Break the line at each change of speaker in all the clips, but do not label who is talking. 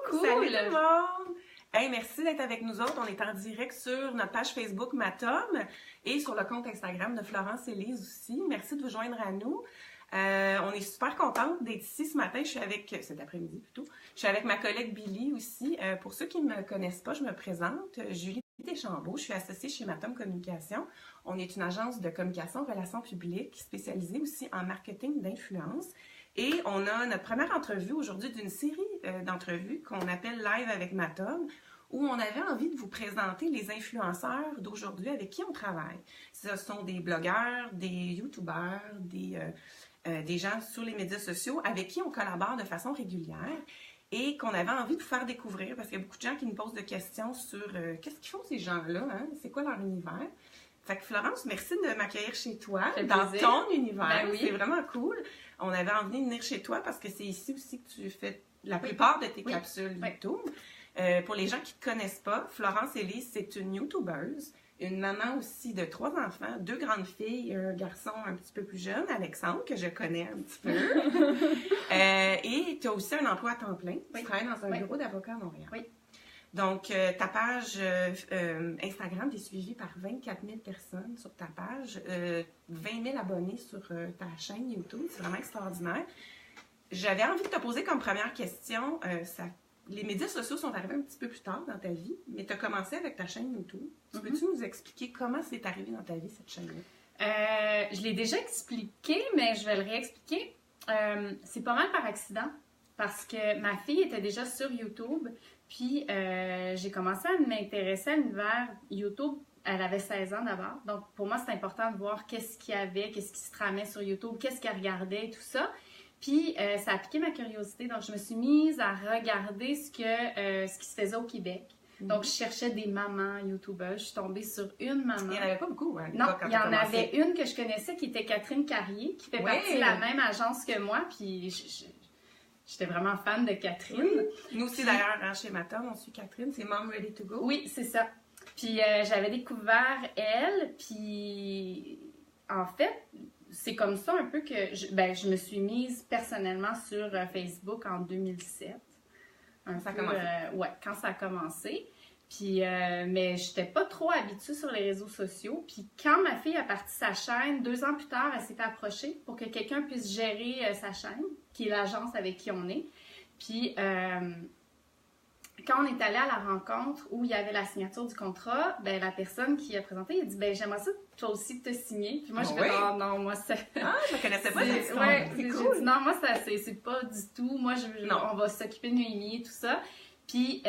Cool!
Salut tout le monde! Hey, merci d'être avec nous autres. On est en direct sur notre page Facebook Matom et sur le compte Instagram de Florence Élise aussi. Merci de vous joindre à nous. On est super contente d'être ici ce matin. Cet après-midi plutôt. Je suis avec ma collègue Billy aussi. Pour ceux qui ne me connaissent pas, je me présente. Julie Deschambault. Je suis associée chez Matom Communication. On est une agence de communication, relations publiques spécialisée aussi en marketing d'influence. Et on a notre première entrevue aujourd'hui d'une série d'entrevues qu'on appelle Live avec Matom, où on avait envie de vous présenter les influenceurs d'aujourd'hui avec qui on travaille. Ce sont des blogueurs, des youtubeurs, des gens sur les médias sociaux avec qui on collabore de façon régulière et qu'on avait envie de vous faire découvrir parce qu'il y a beaucoup de gens qui nous posent des questions sur qu'est-ce qu'ils font ces gens-là, hein? C'est quoi leur univers? Fait que Florence, merci de m'accueillir chez toi, dans ton univers.
Ben oui.
C'est vraiment cool. On avait envie de venir chez toi parce que c'est ici aussi que tu fais la plupart de tes capsules YouTube. Pour les gens qui ne te connaissent pas, Florence Élise, c'est une YouTubeuse, une maman aussi de 3 enfants, 2 grandes filles et un garçon un petit peu plus jeune, Alexandre, que je connais un petit peu. Et tu as aussi un emploi à temps plein. Tu travailles dans un bureau d'avocat à Montréal. Oui. Donc, ta page Instagram est suivie par 24 000 personnes sur ta page, 20 000 abonnés sur ta chaîne YouTube. C'est vraiment extraordinaire. J'avais envie de te poser comme première question, les médias sociaux sont arrivés un petit peu plus tard dans ta vie, mais tu as commencé avec ta chaîne YouTube. Peux-tu nous expliquer comment c'est arrivé dans ta vie, cette chaîne-là?
Je l'ai déjà expliqué, mais je vais le réexpliquer. C'est pas mal par accident, parce que ma fille était déjà sur YouTube, puis j'ai commencé à m'intéresser à l'univers YouTube. Elle avait 16 ans d'abord, donc pour moi, c'est important de voir qu'est-ce qu'il y avait, qu'est-ce qui se tramait sur YouTube, qu'est-ce qu'elle regardait et tout ça. Puis, ça a piqué ma curiosité. Donc, je me suis mise à regarder ce qui se faisait au Québec. Donc, je cherchais des mamans YouTubeuses. Je suis tombée sur une maman.
Il n'y en avait pas beaucoup, hein?
Non, il y en avait une que je connaissais qui était Catherine Carrier, qui fait partie de la même agence que moi. Puis, j'étais vraiment fan de Catherine.
Oui. Nous aussi, d'ailleurs, hein, chez Matom, on suit Catherine. C'est Mom Ready to Go.
Oui, c'est ça. Puis, j'avais découvert elle. Puis, en fait... C'est comme ça un peu que je me suis mise personnellement sur Facebook en 2007. Quand ça a commencé. Puis, mais je n'étais pas trop habituée sur les réseaux sociaux. Puis quand ma fille a parti sa chaîne, 2 ans plus tard, elle s'est approchée pour que quelqu'un puisse gérer sa chaîne, qui est l'agence avec qui on est. Puis quand on est allé à la rencontre où il y avait la signature du contrat, ben la personne qui a présenté, elle dit « j'aimerais ça toi aussi te signer. » Puis moi, j'ai fait « oh non, moi c'est... »
Ah, je ne connaissais pas cette histoire.
C'est cool. Dit, non, moi, c'est pas du tout. Moi, on va s'occuper de Noémie et tout ça. Puis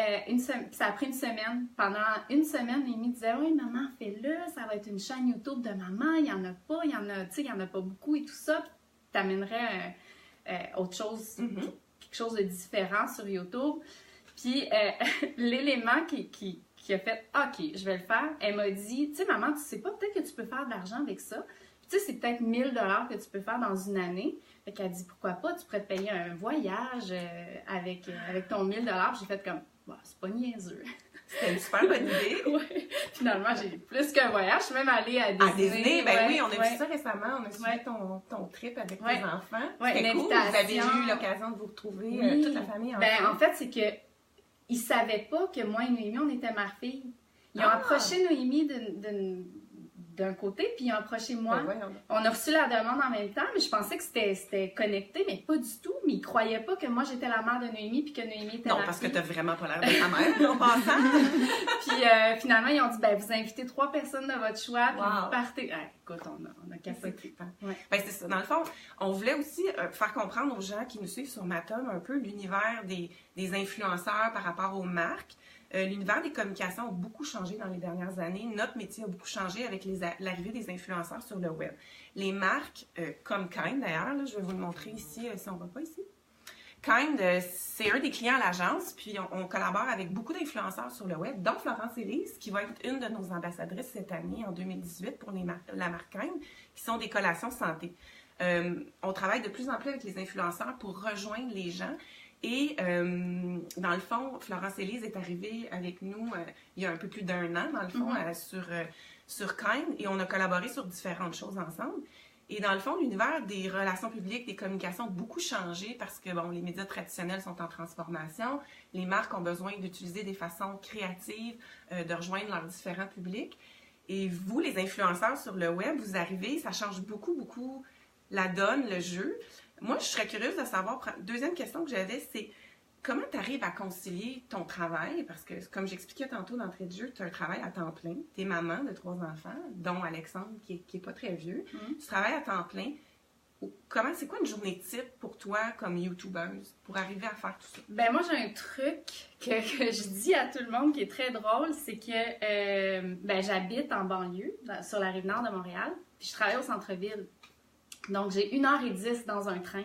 ça a pris une semaine. Pendant une semaine, Noémie disait « oui, maman, fais-le. Ça va être une chaîne YouTube de maman. Il n'y en a pas. Il y en a pas beaucoup et tout ça. Puis t'amènerais autre chose, quelque chose de différent sur YouTube. » Puis, l'élément qui a fait « OK, je vais le faire », elle m'a dit « Tu sais, maman, tu sais pas, peut-être que tu peux faire de l'argent avec ça. Puis, tu sais, c'est peut-être 1 000 $ que tu peux faire dans une année. » Fait qu'elle dit « Pourquoi pas, tu pourrais te payer un voyage avec ton 1 000 $. » J'ai fait comme bah, « C'est pas niaiseux. »
C'était une super bonne idée.
Ouais. Finalement, j'ai plus qu'un voyage. Je suis même allée à Disney.
À Disney, ben oui, on a vu ça récemment. On a suivi ton trip avec tes enfants. C'était cool. Vous avez eu l'occasion de vous retrouver, toute la famille ensemble.
En fait, c'est que ils savaient pas que moi et Noémie, on était mère-fille. Ils ont approché Noémie d'un côté, puis ils ont approché moi. On a reçu la demande en même temps, mais je pensais que c'était connecté, mais pas du tout. Mais ils croyaient pas que moi, j'étais la mère de Noémie, puis que Noémie était
non, parce que t'as vraiment pas l'air de ta mère, en passant.
Puis finalement, ils ont dit, vous invitez 3 personnes de votre choix, puis vous partez. Écoute, on a capoté.
Ben, c'est ça. Dans le fond, on voulait aussi faire comprendre aux gens qui nous suivent sur Matom un peu l'univers des influenceurs par rapport aux marques. L'univers des communications a beaucoup changé dans les dernières années. Notre métier a beaucoup changé avec l'arrivée des influenceurs sur le web. Les marques, comme Kind d'ailleurs, je vais vous le montrer ici, si on ne va pas ici. Kind, c'est un des clients à l'agence, puis on collabore avec beaucoup d'influenceurs sur le web, dont Florence Élise, qui va être une de nos ambassadrices cette année, en 2018, pour la marque Kind, qui sont des collations santé. On travaille de plus en plus avec les influenceurs pour rejoindre les gens. Et dans le fond, Florence Élise est arrivée avec nous il y a un peu plus d'1 an, dans le fond, sur Kind, et on a collaboré sur différentes choses ensemble. Et dans le fond, l'univers des relations publiques, des communications a beaucoup changé parce que, bon, les médias traditionnels sont en transformation. Les marques ont besoin d'utiliser des façons créatives de rejoindre leurs différents publics. Et vous, les influenceurs sur le web, vous arrivez, ça change beaucoup, beaucoup la donne, le jeu. Moi, je serais curieuse de savoir, deuxième question que j'avais, c'est comment tu arrives à concilier ton travail? Parce que, comme j'expliquais tantôt d'entrée de jeu, tu as un travail à temps plein. Tu es maman de 3 enfants, dont Alexandre, qui est pas très vieux. Tu travailles à temps plein. C'est quoi une journée type pour toi comme YouTubeuse pour arriver à faire tout ça?
Ben moi, j'ai un truc que je dis à tout le monde qui est très drôle, c'est que j'habite en banlieue, sur la rive nord de Montréal, puis je travaille au centre-ville. Donc, j'ai 1h10 dans un train.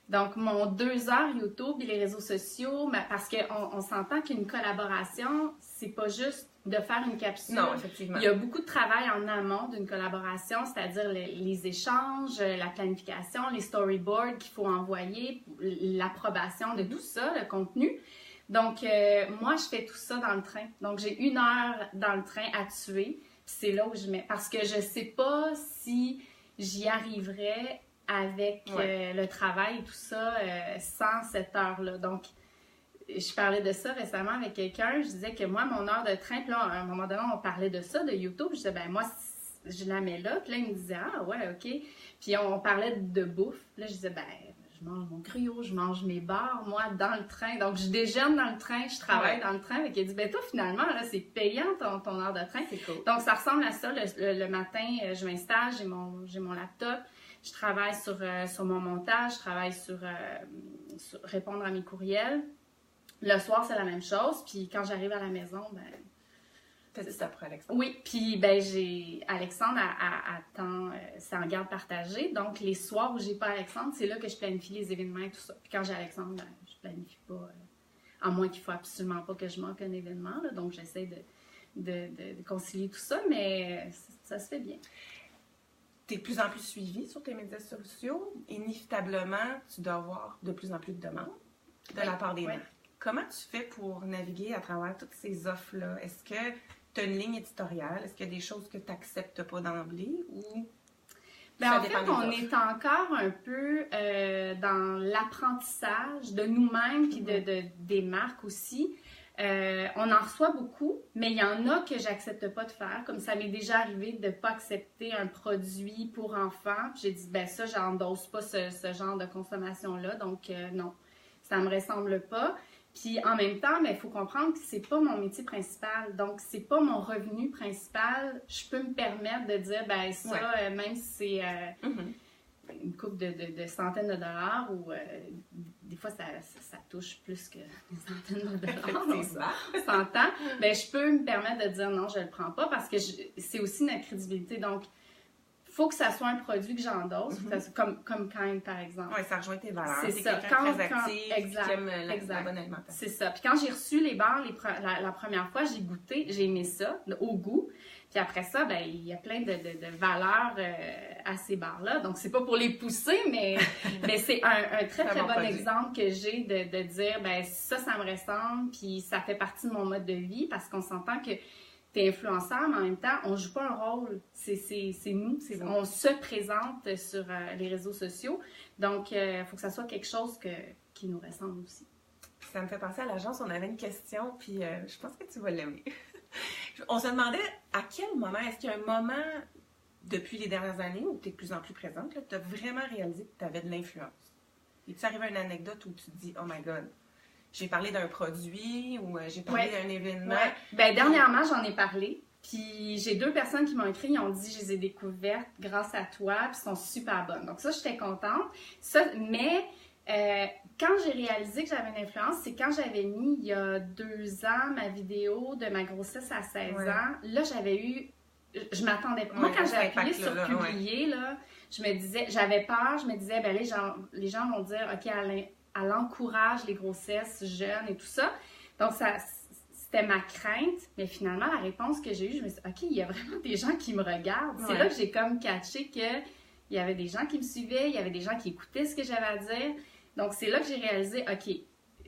Donc, mon 2 heures YouTube et les réseaux sociaux, parce qu'on s'entend qu'une collaboration, c'est pas juste de faire une capsule.
Non, effectivement.
Il y a beaucoup de travail en amont d'une collaboration, c'est-à-dire les échanges, la planification, les storyboards qu'il faut envoyer, l'approbation de tout ça, le contenu. Donc, moi, je fais tout ça dans le train. Donc, j'ai 1 heure dans le train à tuer. C'est là où je mets... Parce que je sais pas si j'y arriverais avec le travail et tout ça sans cette heure-là. Donc, je parlais de ça récemment avec quelqu'un. Je disais que moi, mon heure de train, puis là, à un moment donné, on parlait de ça, de YouTube. Je disais, ben moi, je la mets là. Puis là, il me disait, ah ouais, OK. Puis on parlait de bouffe. Là, je disais, ben, je mange mon griot, je mange mes bars, moi, dans le train. Donc, je déjeune dans le train, je travaille dans le train. Fait qu'il dit, ben toi, finalement, là, c'est payant ton heure de train.
C'est cool.
Donc, ça ressemble à ça. Le matin, je m'installe, j'ai mon laptop. Je travaille sur mon montage, je travaille sur répondre à mes courriels. Le soir, c'est la même chose. Puis quand j'arrive à la maison, ben...
T'as dit ça pour Alexandre?
Oui, puis ben j'ai... Alexandre attend... c'est en garde partagée. Donc, les soirs où j'ai pas Alexandre, c'est là que je planifie les événements et tout ça. Puis quand j'ai Alexandre, ben, je planifie pas... à moins qu'il faut absolument pas que je manque un événement. Là, donc, j'essaie de concilier tout ça, mais ça se fait bien.
Tu es de plus en plus suivi sur tes médias sociaux. Inévitablement, tu dois avoir de plus en plus de demandes de la part des marques. Comment tu fais pour naviguer à travers toutes ces offres-là? Est-ce que tu as une ligne éditoriale? Est-ce qu'il y a des choses que tu n'acceptes pas d'emblée? Ou
en fait, on est encore un peu dans l'apprentissage de nous-mêmes puis des marques aussi. On en reçoit beaucoup, mais il y en a que j'accepte pas de faire. Comme ça m'est déjà arrivé de pas accepter un produit pour enfants. J'ai dit, ben ça, j'endosse pas ce genre de consommation-là. Donc, non, ça me ressemble pas. Puis en même temps, il faut comprendre que c'est pas mon métier principal. Donc, c'est pas mon revenu principal. Je peux me permettre de dire, ben ça, même si c'est une couple de centaines de dollars ou des fois, ça touche plus que des centaines de dollars. On s'entend. Ben, je peux me permettre de dire non, je le prends pas parce que c'est aussi notre crédibilité. Donc, il faut que ça soit un produit que j'endosse, comme Kind, par exemple.
Oui, ça rejoint tes valeurs.
C'est ça.
Très actif, qui aime la bonne alimentation.
C'est ça. Puis quand j'ai reçu les bars la première fois, j'ai goûté, j'ai aimé ça, au goût. Puis après ça, ben il y a plein de valeurs à ces bars-là. Donc, c'est pas pour les pousser, mais c'est un très, très bon exemple que j'ai de dire, ben ça me ressemble, puis ça fait partie de mon mode de vie, parce qu'on s'entend que t'es influenceur, mais en même temps, on joue pas un rôle. C'est nous. On se présente sur les réseaux sociaux. Donc, il faut que ça soit quelque chose qui nous ressemble aussi.
Ça me fait penser à l'agence. On avait une question, puis je pense que tu vas l'aimer. On se demandait à quel moment, est-ce qu'il y a un moment depuis les dernières années où tu es de plus en plus présente, tu as vraiment réalisé que tu avais de l'influence? Est-il arrivé une anecdote où tu te dis, oh my God, j'ai parlé d'un produit ou j'ai parlé d'un événement?
Ouais. Ben, dernièrement, j'en ai parlé. Puis j'ai 2 personnes qui m'ont écrit, ils ont dit, je les ai découvertes grâce à toi, puis sont super bonnes. Donc ça, j'étais contente. Mais quand j'ai réalisé que j'avais une influence, c'est quand j'avais mis, il y a 2 ans, ma vidéo de ma grossesse à 16 ans. Là, j'avais eu... Je m'attendais pas. Moi, quand j'ai appuyé sur publier, là, je me disais... J'avais peur. Je me disais, ben les gens vont dire, OK, elle encourage les grossesses jeunes et tout ça. Donc, c'était ma crainte. Mais finalement, la réponse que j'ai eue, je me suis dit, OK, il y a vraiment des gens qui me regardent. C'est là que j'ai comme catché qu'il y avait des gens qui me suivaient, il y avait des gens qui écoutaient ce que j'avais à dire. Donc, c'est là que j'ai réalisé, OK,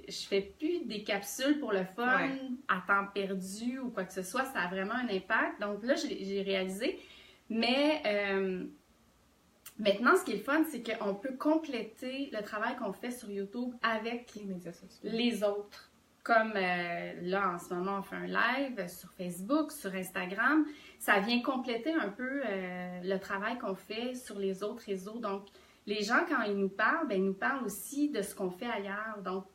je fais plus des capsules pour le fun, à temps perdu ou quoi que ce soit. Ça a vraiment un impact. Donc là, j'ai réalisé. Mais Maintenant, ce qui est le fun, c'est qu'on peut compléter le travail qu'on fait sur YouTube avec
les médias sociaux.
Les autres. Comme là, en ce moment, on fait un live sur Facebook, sur Instagram. Ça vient compléter un peu le travail qu'on fait sur les autres réseaux. Donc, les gens, quand ils nous parlent, ben, ils nous parlent aussi de ce qu'on fait ailleurs. Donc,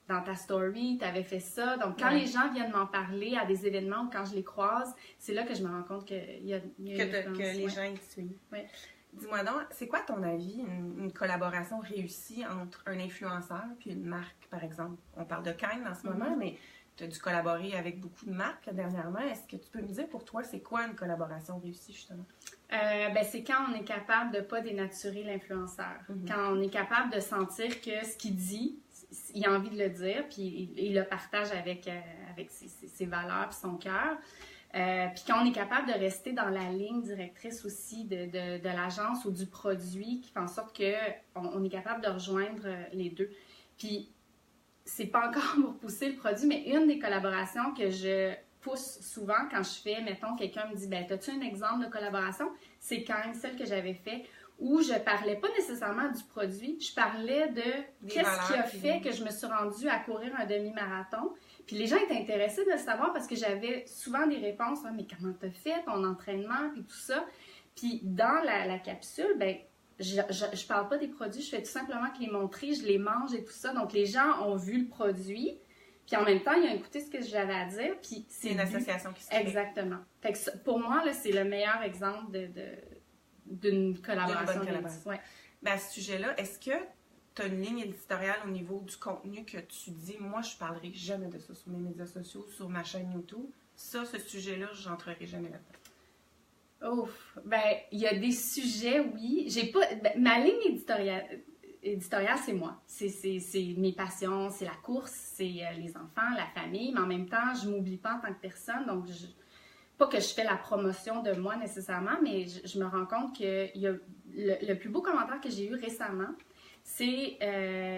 dans ta story, tu avais fait ça. Donc, quand les gens viennent m'en parler à des événements ou quand je les croise, c'est là que je me rends compte qu'il y a
que les gens y suivent.
Ouais.
Dis-moi donc, c'est quoi, à ton avis, une collaboration réussie entre un influenceur puis une marque, par exemple? On parle de Kind en ce moment, mais tu as dû collaborer avec beaucoup de marques là, dernièrement. Est-ce que tu peux me dire pour toi, c'est quoi une collaboration réussie, justement?
Ben, c'est quand on est capable de ne pas dénaturer l'influenceur. Quand on est capable de sentir que ce qu'il dit, il a envie de le dire, puis il le partage avec ses valeurs puis son cœur. Puis quand on est capable de rester dans la ligne directrice aussi de l'agence ou du produit, qui fait en sorte qu'on est capable de rejoindre les deux. Puis c'est pas encore pour pousser le produit, mais une des collaborations que je pousse souvent quand je fais, mettons, quelqu'un me dit, ben, as-tu un exemple de collaboration? C'est quand même celle que j'avais fait où je parlais pas nécessairement du produit, je parlais de qu'est-ce qui a fait que je me suis rendue à courir un demi-marathon. Puis les gens étaient intéressés de le savoir parce que j'avais souvent des réponses, mais comment t'as fait ton entraînement, puis tout ça. Puis dans la capsule, ben, je parle pas des produits, je fais tout simplement que les montrer, je les mange et tout ça. Donc les gens ont vu le produit, puis en même temps, ils ont écouté ce que j'avais à dire. Puis
c'est une association qui se fait.
Exactement. Fait que pour moi, là, c'est le meilleur exemple d'une collaboration.
Ouais. Ben, à ce sujet-là, est-ce que tu as une ligne éditoriale au niveau du contenu que tu dis, moi, je parlerai jamais de ça sur mes médias sociaux, sur ma chaîne YouTube. Ça, ce sujet-là, j'entrerai jamais là-dedans.
Ouf! Ben, il y a des sujets, oui. J'ai pas... Ben, ma ligne éditoriale, c'est moi. C'est mes passions, c'est la course, c'est les enfants, la famille, mais en même temps, je m'oublie pas en tant que personne, donc pas que je fais la promotion de moi nécessairement, mais je me rends compte que le plus beau commentaire que j'ai eu récemment, c'est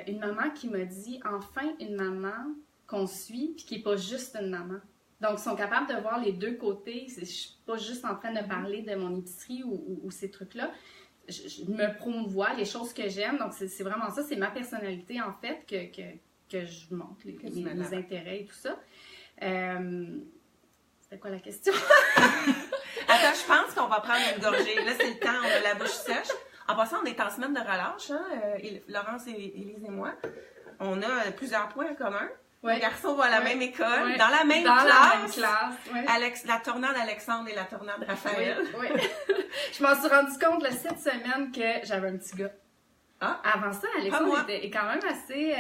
une maman qui m'a dit « Enfin, une maman qu'on suit, puis qui n'est pas juste une maman. » Donc, ils sont capables de voir les deux côtés. Je ne suis pas juste en train de parler de mon épicerie ou ces trucs-là. Je me promouvois les choses que j'aime. Donc, c'est vraiment ça. C'est ma personnalité, en fait, que je montre, les intérêts et tout ça. C'était quoi la question?
Attends, je pense qu'on va prendre une gorgée. Là, c'est le temps, on a la bouche sèche. En passant, on est en semaine de relâche, hein? Laurence, Élise et moi. On a plusieurs points en commun.
Ouais.
Les garçons vont à la même école,
ouais.
dans la même classe.
Ouais.
La tournade Alexandre et la tournade Raphaël.
Oui. Je m'en suis rendu compte là, cette semaine que j'avais un petit gars.
Ah.
Avant ça, Alexandre est quand même assez...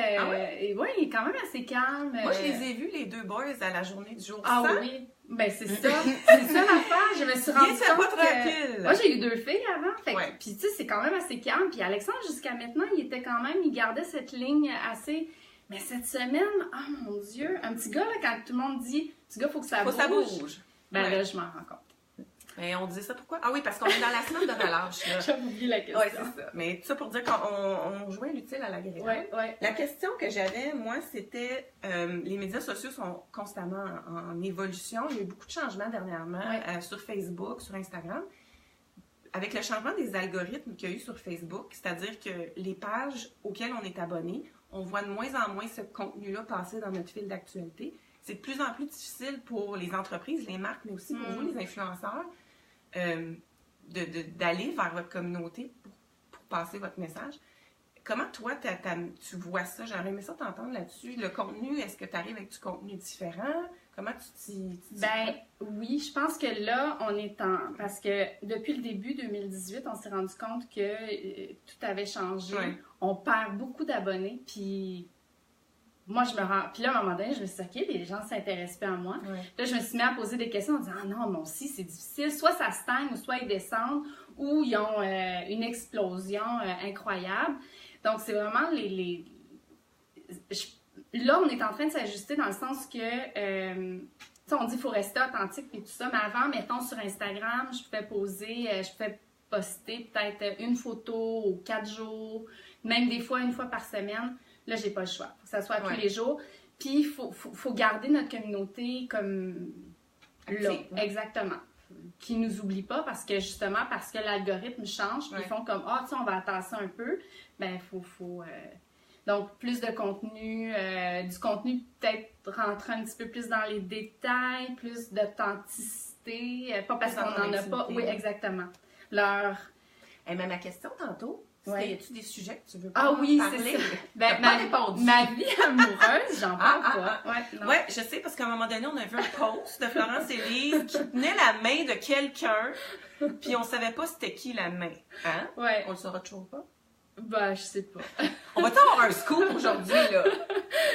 ouais, il est quand même assez calme.
Moi, je les ai vus, les deux boys, à la journée du jour
Ah
100.
oui, ben c'est ça. C'est ça l'affaire. Je me suis rendu compte
que...
Moi, j'ai eu 2 filles avant. Fait
ouais.
Puis tu sais, c'est quand même assez calme. Puis Alexandre, jusqu'à maintenant, il gardait cette ligne assez... Mais cette semaine, oh mon Dieu, un petit gars, là, quand tout le monde dit « Petit gars, faut que ça bouge. » Ben là, je m'en rends compte.
Mais on disait ça pourquoi? Ah oui, parce qu'on est dans la semaine de relâche.
J'avais oublié la question.
Oui, c'est ça. Mais ça pour dire qu'on jouait l'utile à l'agréable.
Ouais.
La question que j'avais, moi, c'était les médias sociaux sont constamment en évolution. Il y a eu beaucoup de changements dernièrement sur Facebook, sur Instagram. Avec le changement des algorithmes qu'il y a eu sur Facebook, c'est-à-dire que les pages auxquelles on est abonné, on voit de moins en moins ce contenu-là passer dans notre fil d'actualité. C'est de plus en plus difficile pour les entreprises, les marques, mais aussi pour vous, les influenceurs, d'aller vers votre communauté pour passer votre message. Comment toi, tu vois ça? J'aurais aimé ça t'entendre là-dessus. Le contenu, est-ce que tu arrives avec du contenu différent? Comment tu t'y
Ben oui, je pense que là, on est en... Parce que depuis le début 2018, on s'est rendu compte que tout avait changé.
Ouais.
On perd beaucoup d'abonnés, puis... Moi, Puis là, à un moment donné, je me suis dit, OK, les gens s'intéressent plus à moi.
Ouais.
Là, je me suis mis à poser des questions en disant, ah non, moi aussi, c'est difficile. Soit ça stagne, ou soit ils descendent, ou ils ont une explosion incroyable. Donc, c'est vraiment Là, on est en train de s'ajuster dans le sens que, on dit qu'il faut rester authentique et tout ça, mais avant, mettons, sur Instagram, je pouvais poster peut-être une photo aux 4 jours, même des fois, une fois par semaine. Là, j'ai pas le choix. Faut que ça soit tous les jours. Puis, il faut garder notre communauté comme là.
Exactement.
qui nous oublient pas parce que justement, parce que l'algorithme change, puis ils font comme, tu sais, on va attendre ça un peu, ben, faut donc, plus de contenu, du contenu peut-être rentrer un petit peu plus dans les détails, plus d'authenticité, pas parce qu'on n'en a pas. Oui, exactement.
Mais ma question tantôt, y a-tu des sujets que tu veux
parler?
C'est ça.
Ben, ma vie amoureuse, j'en parle pas.
Ouais, je sais, parce qu'à un moment donné, on a vu un post de Florence Élise qui tenait la main de quelqu'un, puis on savait pas c'était qui la main. Hein?
Ouais.
On le saura toujours pas?
Ben, je sais pas.
On va t'avoir un scoop aujourd'hui, là.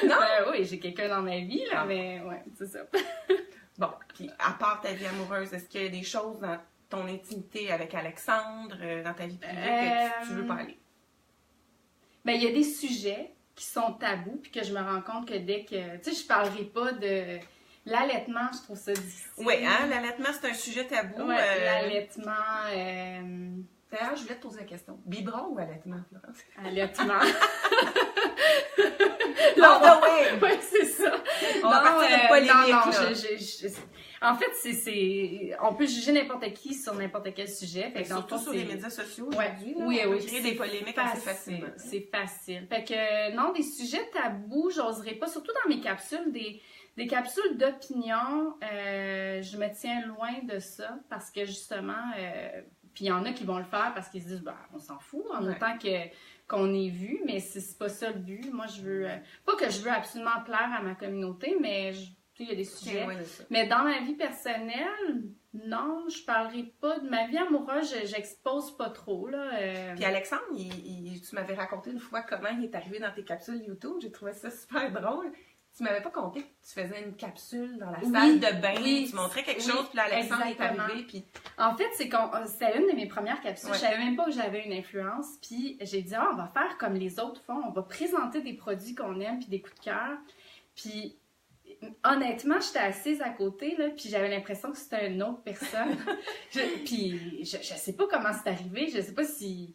Non? Oui, j'ai quelqu'un dans ma vie, là, mais ouais, c'est ça.
Bon, puis à part ta vie amoureuse, est-ce qu'il y a des choses dans ton intimité avec Alexandre, dans ta vie privée, que tu veux parler?
Ben, il y a des sujets qui sont tabous, puis que je me rends compte que dès que... Tu sais, je parlerai pas de... L'allaitement, je trouve ça difficile.
Oui, hein, l'allaitement, c'est un sujet tabou.
Ouais, l'allaitement...
D'ailleurs, je voulais te poser la question. Biberon ou allaitement, Florence?
Allaitement.
Oui,
c'est ça.
On va partir de polémique,
en fait, on peut juger n'importe qui sur n'importe quel sujet. Fait
surtout sur les médias sociaux aujourd'hui.
Oui.
On peut créer des polémiques assez facilement.
C'est facile. Fait que, non, des sujets tabous, j'oserais pas, surtout dans mes capsules, des capsules d'opinion, je me tiens loin de ça parce que justement... Puis il y en a qui vont le faire parce qu'ils se disent, on s'en fout, en autant qu'on est vu, mais c'est pas ça le but. Moi, je veux, pas que je veux absolument plaire à ma communauté, mais il y a des sujets. Mais dans ma vie personnelle, non, je parlerai pas de ma vie amoureuse, j'expose pas trop, là.
Puis Alexandre, tu m'avais raconté une fois comment il est arrivé dans tes capsules YouTube, j'ai trouvé ça super drôle. Tu m'avais pas conté que tu faisais une capsule dans la salle de bain, tu montrais quelque chose, puis là, Alexandre est arrivé, puis...
En fait, c'était une de mes premières capsules, je savais même pas que j'avais une influence, puis j'ai dit, on va faire comme les autres font, on va présenter des produits qu'on aime, puis des coups de cœur, puis honnêtement, j'étais assise à côté, là, puis j'avais l'impression que c'était une autre personne, puis je sais pas comment c'est arrivé, je sais pas si...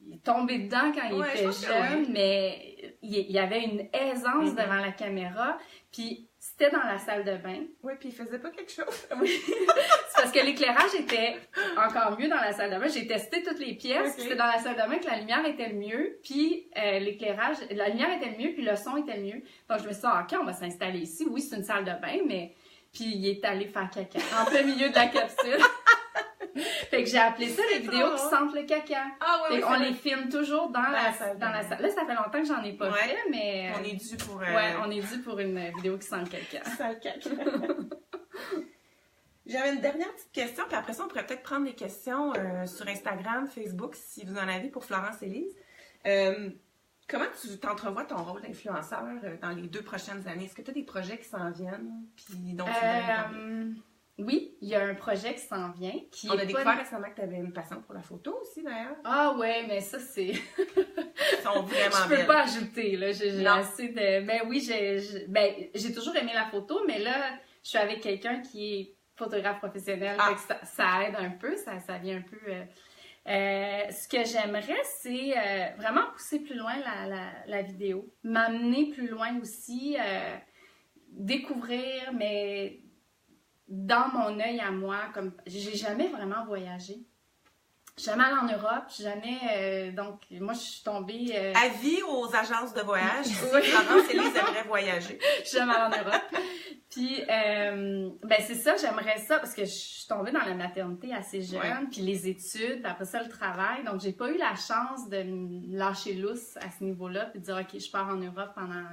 Il est tombé dedans quand il était jeune, mais il y avait une aisance devant la caméra. Puis c'était dans la salle de bain.
Oui, puis il faisait pas quelque chose.
Oui. C'est parce que l'éclairage était encore mieux dans la salle de bain. J'ai testé toutes les pièces. C'était dans la salle de bain que la lumière était le mieux. Puis l'éclairage, la lumière était le mieux, puis le son était le mieux. Donc je me suis dit, OK, on va s'installer ici. Oui, c'est une salle de bain, mais... Puis il est allé faire caca en plein milieu de la capsule. Fait que j'ai appelé ça les vidéos qui sentent le caca. On les filme toujours dans la salle. Là, ça fait longtemps que j'en ai pas fait, mais...
On est dû pour...
on est dû pour une vidéo qui sent le caca.
J'avais une dernière petite question, puis après ça, on pourrait peut-être prendre des questions sur Instagram, Facebook, si vous en avez pour Florence Élise. Comment tu t'entrevois ton rôle d'influenceur dans les 2 prochaines années? Est-ce que tu as des projets qui s'en viennent? Puis dont tu veux
Oui, il y a un projet qui s'en vient.
On a découvert récemment que tu avais une passion pour la photo aussi, d'ailleurs.
Ah ouais, mais ça, c'est...
Ils sont vraiment
Je peux pas ajouter, là. J'ai assez de... Mais oui, j'ai toujours aimé la photo, mais là, je suis avec quelqu'un qui est photographe professionnel. Fait que ça aide un peu, ça vient un peu... ce que j'aimerais, c'est vraiment pousser plus loin la vidéo. M'amener plus loin aussi, découvrir, mais... dans mon œil à moi, comme j'ai jamais vraiment voyagé. Jamais allée en Europe, jamais... donc, moi, je suis tombée...
Avis aux agences de voyage, si Florence Élise aimerait voyager.
Jamais allée en Europe. Puis, c'est ça, j'aimerais ça, parce que je suis tombée dans la maternité assez jeune, puis les études, puis après ça, le travail. Donc, j'ai pas eu la chance de me lâcher lousse à ce niveau-là, puis de dire, OK, je pars en Europe pendant...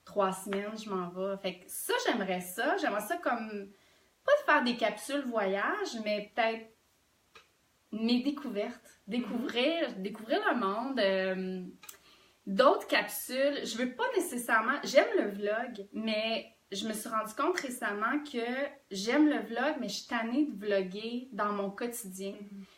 3 semaines, je m'en vais. Fait que ça, j'aimerais ça. J'aimerais ça comme, pas de faire des capsules voyage, mais peut-être mes découvertes. Découvrir le monde. D'autres capsules. Je veux pas nécessairement... J'aime le vlog, mais je me suis rendu compte récemment que j'aime le vlog, mais je suis tannée de vlogger dans mon quotidien.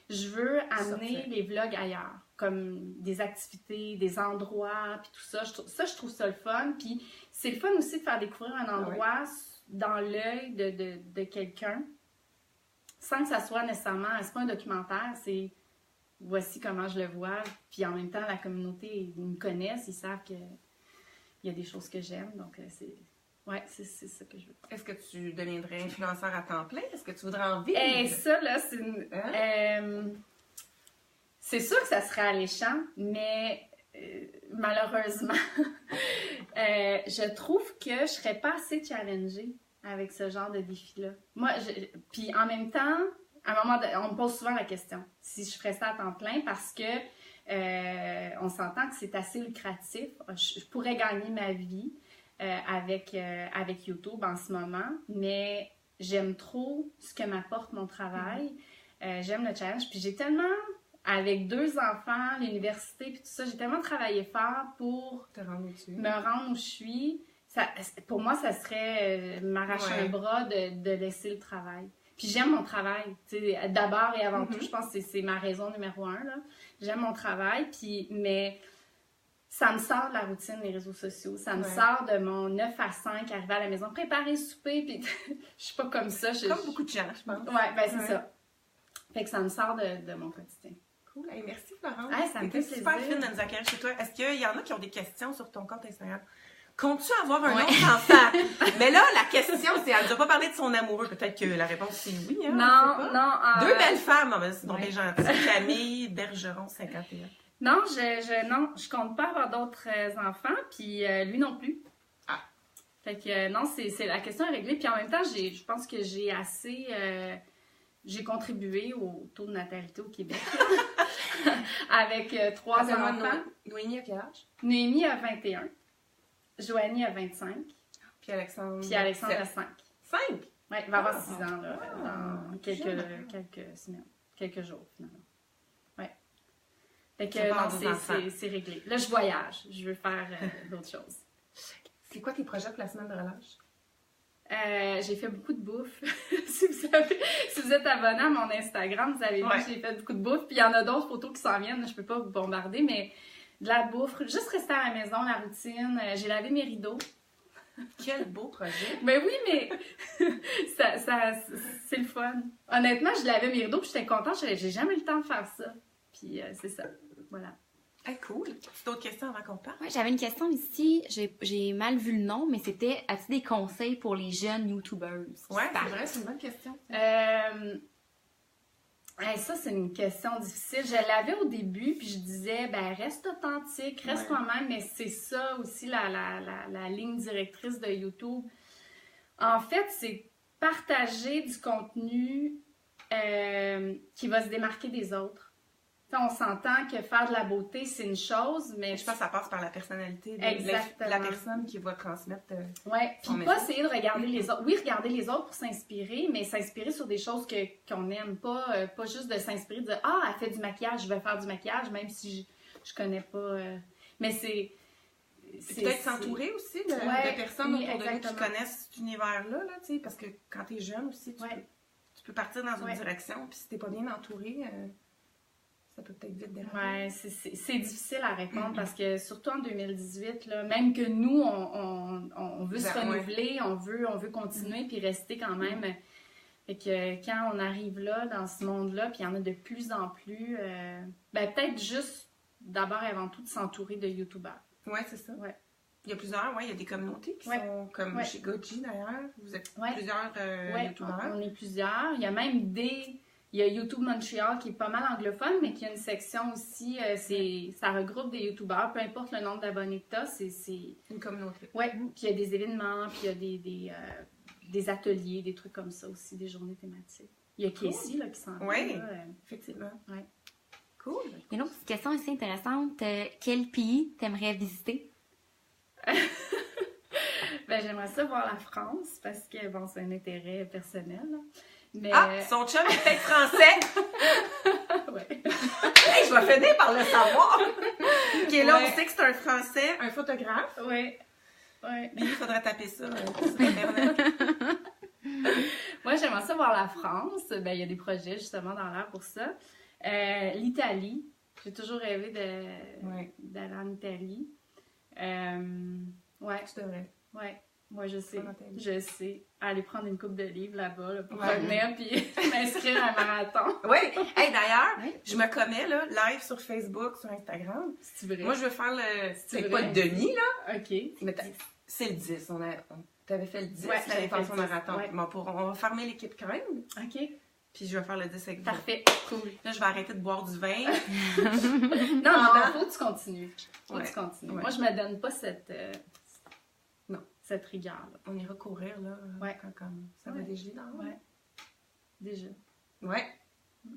Je veux amener les vlogs ailleurs, comme des activités, des endroits, puis tout ça. Je trouve ça le fun. Puis c'est le fun aussi de faire découvrir un endroit dans l'œil de quelqu'un, sans que ça soit nécessairement... C'est pas un documentaire, c'est voici comment je le vois. Puis en même temps, la communauté, ils me connaissent, ils savent qu'il y a des choses que j'aime. Donc Ouais, c'est ça que je veux.
Est-ce que tu deviendrais influenceur à temps plein? Est-ce que tu voudrais en vivre?
Ça, là, c'est c'est sûr que ça serait alléchant, mais malheureusement, je trouve que je serais pas assez challengée avec ce genre de défi-là. Moi, puis en même temps, à un moment on me pose souvent la question si je ferais ça à temps plein parce que on s'entend que c'est assez lucratif. Je pourrais gagner ma vie avec YouTube en ce moment, mais j'aime trop ce que m'apporte mon travail. J'aime le challenge. Puis j'ai tellement, avec 2 enfants, l'université, puis tout ça, j'ai tellement travaillé fort pour me rendre où je suis. Pour moi, ça serait m'arracher un bras de laisser le travail. Puis j'aime mon travail. D'abord et avant tout, je pense que c'est ma raison numéro 1. Là. J'aime mon travail, mais ça me sort de la routine des réseaux sociaux. Ça me sort de mon 9 à 5, arriver à la maison, préparer le souper, puis je suis pas comme ça.
Comme beaucoup de gens, je pense.
Ouais, ben c'est ça. Fait que ça me sort de mon quotidien.
Cool. Hey, merci Florence.
Ça me fait plaisir.
Super fine de nous accueillir chez toi. Est-ce qu'il y en a qui ont des questions sur ton compte Instagram? Comptes-tu avoir un autre enfant? Mais là, la question, c'est, elle ne nous a pas parlé de son amoureux. Peut-être que la réponse, c'est oui. Hein,
non.
2 belles femmes. Oh, ben, c'est donc bien gentil. Camille Bergeron, 51.
Non, je compte pas avoir d'autres enfants, puis lui non plus.
Ah.
Fait que non, c'est la question est réglée. Puis en même temps, je pense que j'ai assez... j'ai contribué au taux de natalité au Québec. Avec 3 enfants.
Noémie a quel âge?
Noémie a 21. Joanie a 25.
Puis Alexandre
a 5.
5?
Oui, il va avoir 6 ans là, dans quelques semaines. Quelques jours, finalement. Oui. Fait que non, c'est réglé. Là, je voyage. Je veux faire d'autres choses.
C'est quoi tes projets pour la semaine de relâche?
J'ai fait beaucoup de bouffe. si vous êtes abonné à mon Instagram, vous avez vu que j'ai fait beaucoup de bouffe. Puis il y en a d'autres photos qui s'en viennent. Je peux pas vous bombarder, mais de la bouffe. Juste rester à la maison, la routine. J'ai lavé mes rideaux.
Quel beau projet!
Ben oui, mais c'est le fun. Honnêtement, je lavais mes rideaux puis j'étais contente. J'ai jamais eu le temps de faire ça. Puis c'est ça. Voilà.
Hey, cool! As-tu d'autres questions avant qu'on parte?
Oui, j'avais une question ici. J'ai mal vu le nom, mais c'était as-tu des conseils pour les jeunes YouTubers?
Oui, c'est vrai, c'est une bonne question.
Ça, c'est une question difficile. Je l'avais au début, puis je disais, ben reste authentique, reste toi-même, mais c'est ça aussi la ligne directrice de YouTube. En fait, c'est partager du contenu qui va se démarquer des autres. T'sais, on s'entend que faire de la beauté, c'est une chose, mais...
Je pense que ça passe par la personnalité de la personne qui va transmettre
puis pas essayer de regarder les autres. Oui, regarder les autres pour s'inspirer, mais s'inspirer sur des choses qu'on n'aime pas. Pas juste de s'inspirer, de dire « Ah, elle fait du maquillage, je vais faire du maquillage, même si je connais pas... Mais c'est
peut-être s'entourer aussi de personnes autour de nous qui connaissent cet univers-là, là, parce que quand t'es jeune aussi, tu peux partir dans une direction, puis si t'es pas bien entouré... ça peut peut-être vite déraper.
Ouais, c'est difficile à répondre parce que surtout en 2018, là, même que nous, on veut se renouveler, on veut continuer puis rester quand même. Fait que quand on arrive là, dans ce monde-là, puis il y en a de plus en plus, peut-être juste d'abord et avant tout de s'entourer de YouTubers.
Oui, c'est ça.
Ouais.
Il y a plusieurs, il y a des communautés qui sont comme chez Goji d'ailleurs. Vous êtes plusieurs YouTubers.
On est plusieurs. Il y a même il y a YouTube Montréal qui est pas mal anglophone, mais qui a une section aussi, ça regroupe des YouTubers, peu importe le nombre d'abonnés que tu as, c'est...
Une communauté.
Oui, puis il y a des événements, puis il y a des ateliers, des trucs comme ça aussi, des journées thématiques. Il y a Casey là, qui s'en vient.
Oui, effectivement.
Ouais.
Cool.
Une autre question assez intéressante, quel pays t'aimerais visiter?
J'aimerais ça voir la France, parce que, bon, c'est un intérêt personnel, là. Mais...
son chum est peut-être français!
Ouais.
Hey, je vais finir par le savoir! Qui est là, on sait que c'est un Français, un photographe.
Oui.
Mais il faudrait taper ça sur Internet.
Moi, j'aimerais ça voir la France. Il y a des projets, justement, dans l'air pour ça. L'Italie. J'ai toujours rêvé d'aller en Italie.
Tu devrais.
Ouais. Moi, je sais. Aller prendre une coupe de livres là-bas là, pour revenir puis m'inscrire à un marathon.
Oui. Hey, d'ailleurs, je me commets là, live sur Facebook, sur Instagram.
C'est vrai.
Moi, je veux faire c'est pas le demi, là.
OK.
Mais c'est le 10. Tu avais fait le 10,
Ouais,
l'année passée au
fait le 10,
marathon.
ouais.
Bon, on va farmer l'équipe quand même,
OK.
puis je vais faire le 10 avec vous.
Parfait. Cool.
Là, je vais arrêter de boire du vin.
Non, faut que tu continues. Faut que tu continues.
Ouais.
Moi, je me donne pas cette rigueur-là.
On ira courir, là,
Ouais.
quand ça va dégeler dans l'eau.
Ouais. Déjà.
Ouais.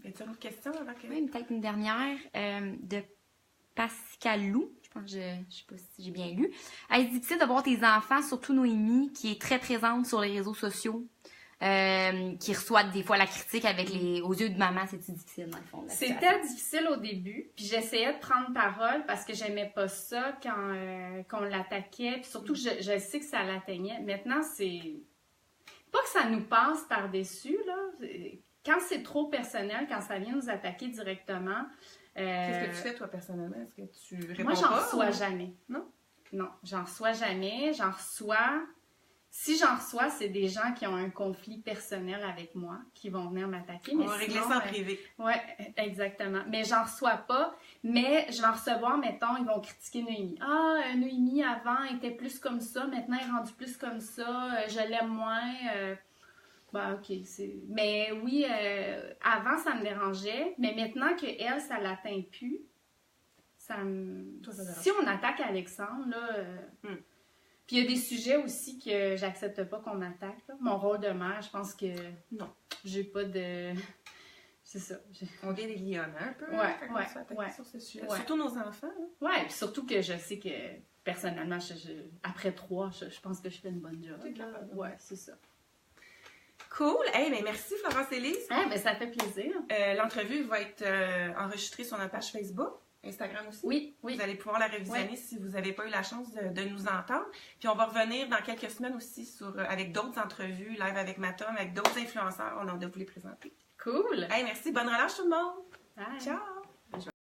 As-tu une autre question avant que...
Oui, peut-être une dernière de Pascalou. Je pense que je sais pas si j'ai bien lu. Est-ce difficile de voir tes enfants, surtout Noémie, qui est très présente sur les réseaux sociaux, qui reçoit des fois la critique avec aux yeux de maman, c'est-tu difficile dans le fond?
C'était difficile au début, puis j'essayais de prendre parole parce que j'aimais pas ça quand on l'attaquait, puis surtout je sais que ça l'atteignait. Maintenant, c'est pas que ça nous passe par-dessus, là. Quand c'est trop personnel, quand ça vient nous attaquer directement...
Qu'est-ce que tu fais, toi, personnellement? Est-ce que tu réponds
Moi, j'en
pas,
reçois
ou...
jamais.
Non?
Non, j'en reçois jamais. J'en reçois... Si j'en reçois, c'est des gens qui ont un conflit personnel avec moi, qui vont venir m'attaquer.
On va régler ça en privé.
Oui, exactement. Mais j'en reçois pas. Mais je vais en recevoir, mettons, ils vont critiquer Noémie. Ah, Noémie, avant, était plus comme ça. Maintenant, elle est rendue plus comme ça. Je l'aime moins. Bah, OK. Mais oui, avant, ça me dérangeait. Mais maintenant qu'elle, ça l'atteint plus, ça me...
Toi, ça dérange.
Si on attaque Alexandre, là... Puis il y a des sujets aussi que j'accepte pas qu'on m'attaque. Là. Mon rôle de mère, je pense que...
Non.
J'ai pas de... C'est ça.
On vient des lions un peu,
Ouais,
quand
ouais,
on se fait attaquer
ouais.
sur ce sujet.
Ouais.
Surtout nos enfants. Hein.
Ouais, puis surtout que je sais que, personnellement, après 3, je pense que je fais une bonne job.
T'es capable.
Ouais, c'est ça.
Cool. Hey, mais merci, Florence-Élise.
Ben, ça fait plaisir.
L'entrevue va être enregistrée sur notre page Facebook, Instagram aussi.
Oui, oui.
Vous allez pouvoir la révisionner si vous n'avez pas eu la chance de nous entendre. Puis on va revenir dans quelques semaines aussi avec d'autres entrevues, live avec Matom, avec d'autres influenceurs. On a hâte de vous les présenter.
Cool.
Hey, merci. Bonne relâche tout le monde.
Bye.
Ciao.